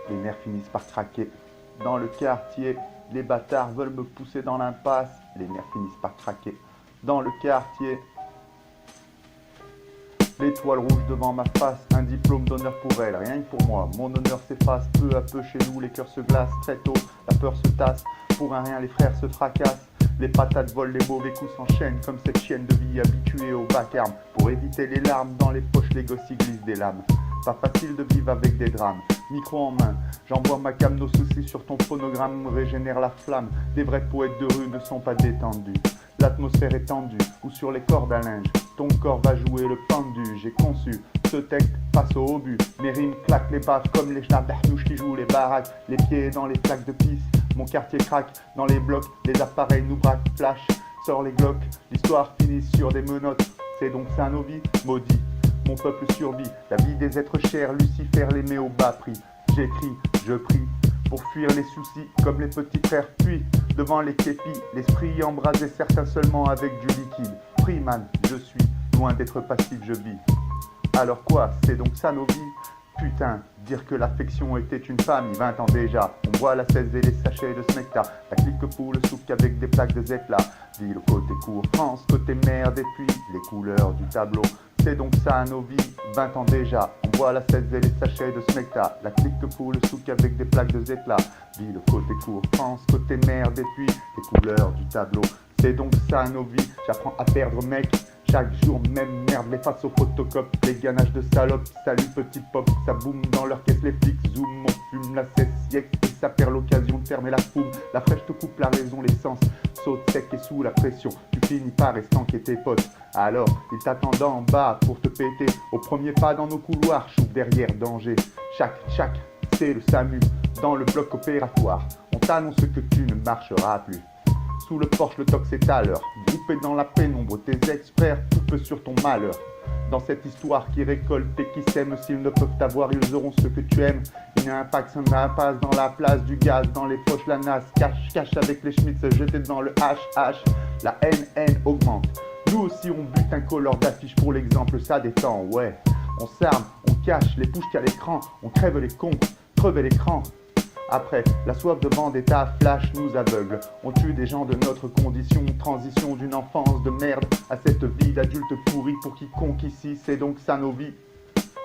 les nerfs finissent par craquer. Dans le quartier, les bâtards veulent me pousser dans l'impasse, les nerfs finissent par craquer. Dans le quartier, l'étoile rouge devant ma face, un diplôme d'honneur pour elle, rien que pour moi. Mon honneur s'efface, peu à peu chez nous, les cœurs se glacent. Très tôt, la peur se tasse, pour un rien les frères se fracassent. Les patates volent, les mauvais coups s'enchaînent, comme cette chienne de vie habituée au vacarme. Pour éviter les larmes, dans les poches les gosses y glissent des lames. Pas facile de vivre avec des drames. Micro en main, j'envoie ma cam, nos soucis sur ton phonogramme régénère la flamme. Des vrais poètes de rue ne sont pas détendus. L'atmosphère est tendue, ou sur les cordes à linge. Ton corps va jouer le pendu. J'ai conçu ce texte face au obus. Mes rimes claquent les baffes comme les schnabernouches qui jouent les baraques. Les pieds dans les flaques de pisse. Mon quartier craque dans les blocs. Les appareils nous braquent. Flash, sort les glocks. L'histoire finit sur des menottes. C'est donc ça nos vies, maudits. Mon peuple survit. La vie des êtres chers. Lucifer les met au bas prix. J'écris, je prie. Pour fuir les soucis comme les petits frères. Puis, devant les képis, l'esprit embrasé, certains seulement avec du liquide. Freeman, je suis, loin d'être passif, je vis. Alors quoi, c'est donc ça nos vies? Putain, dire que l'affection était une famille, 20 ans déjà. On voit la 16 et les sachets de Smecta. La clique pour le souk avec des plaques de Zetla. Ville côté cour, France côté merde et puis les couleurs du tableau. C'est donc ça nos vies, 20 ans déjà. On voit la 16 et les sachets de Smecta. La clique pour le souk avec des plaques de Zetla. Ville côté cour, France côté merde et puis les couleurs du tableau. C'est donc ça nos vies, j'apprends à perdre mec. Chaque jour même merde, les faces au photocop, les ganaches de salopes. Salut petit pop, ça boum dans leur caisse, les flics zoom. On fume la cesse et ça perd l'occasion de fermer la foume. La fraîche te coupe la raison, l'essence saute sec et sous la pression. Tu finis par estanquer tes potes. Alors, ils t'attendent en bas pour te péter. Au premier pas dans nos couloirs, chou derrière danger. Chaque, c'est le SAMU. Dans le bloc opératoire, on t'annonce que tu ne marcheras plus. Sous le porche, le tox est à l'heure. Groupé dans la pénombre, tes ex-frères coupent sur ton malheur. Dans cette histoire qui récolte et qui sème, s'ils ne peuvent t'avoir, ils auront ce que tu aimes. Il y a un pack, ça passe dans la place, du gaz dans les poches, la nasse. Cache avec les schmitts, jetés dans le HH. La haine augmente. Nous aussi on bute un colleur d'affiche pour l'exemple, ça détend, ouais. On s'arme, on cache les pouches qu'à l'écran, on crève les cons, crever l'écran. Après, la soif de vendetta flash nous aveugle. On tue des gens de notre condition, transition d'une enfance de merde à cette vie d'adulte pourri pour quiconque ici, c'est donc ça nos vies.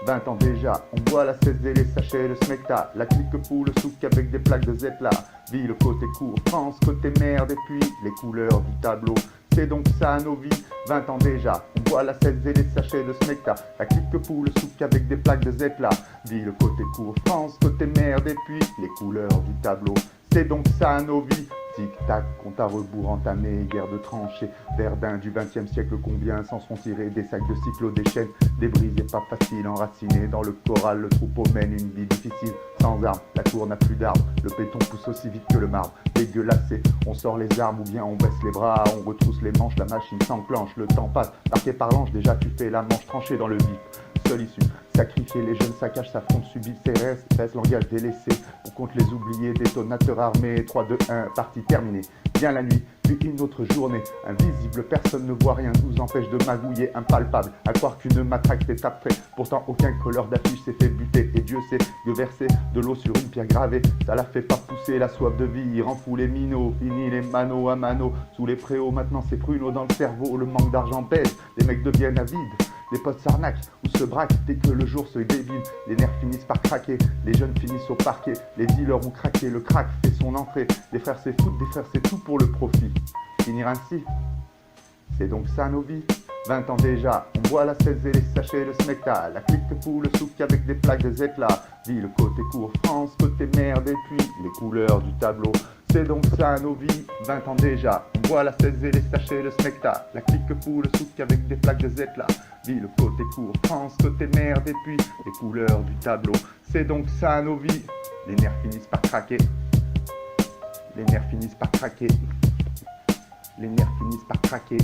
20 ans déjà, on voit la 16 et les sachets de Smecta. La clique pour le souk avec des plaques de Zetla. Ville côté cour, France côté merde et puis les couleurs du tableau. C'est donc ça nos vies, 20 ans déjà. On voit la 16 et les sachets de Smecta. La clique pour le souk avec des plaques de Zetla. Ville côté cour, France côté merde et puis les couleurs du tableau. C'est donc ça nos vies. Tic-tac, compte à rebours entamé, guerre de tranchées. Verdun du 20e siècle, combien s'en sont tirés des sacs de cyclo, des chaînes, des brises et pas facile enracinés. Dans le corral, le troupeau mène une vie difficile. Sans armes, la cour n'a plus d'arbres. Le béton pousse aussi vite que le marbre. Dégueulassé, on sort les armes ou bien on baisse les bras. On retrousse les manches, la machine s'enclenche. Le temps passe, marqué par l'ange, déjà tu fais la manche tranchée dans le vif. Seule issue, sacrifier les jeunes saccages, s'affrontent, subissent ses restes, langage délaissé. On compte les oubliés, détonateur armé, 3, 2, 1, partie terminée. Vient la nuit, puis une autre journée. Invisible, personne ne voit rien, nous empêche de magouiller, impalpable. À croire qu'une matraque t'est après. Pourtant aucun colleur d'affiche s'est fait buter. Et Dieu sait que verser de l'eau sur une pierre gravée, ça la fait pas pousser la soif de vie. Rend fou les minots, fini les mano à mano. Sous les préaux, maintenant c'est pruneau dans le cerveau. Le manque d'argent baisse, les mecs deviennent avides. Les potes s'arnaquent ou se braquent dès que le jour se débile. Les nerfs finissent par craquer, les jeunes finissent au parquet. Les dealers ont craqué, le crack fait son entrée. Les frères s'effoutent, des frères c'est tout pour le profit. Finir ainsi, c'est donc ça nos vies. 20 ans déjà, on voit la 16 et les sachets de Smecta. La clique pour le souk avec des plaques de Zetla. Ville côté cour, France côté merde et puis les couleurs du tableau. C'est donc ça nos vies, 20 ans déjà. On voit la 16 et les sachets de Smecta. La clique pour le souk avec des plaques de Zetla. Ville côté cour, France côté merde et puis les couleurs du tableau. C'est donc ça nos vies. Les nerfs finissent par craquer. Les nerfs finissent par craquer. Les nerfs finissent par craquer.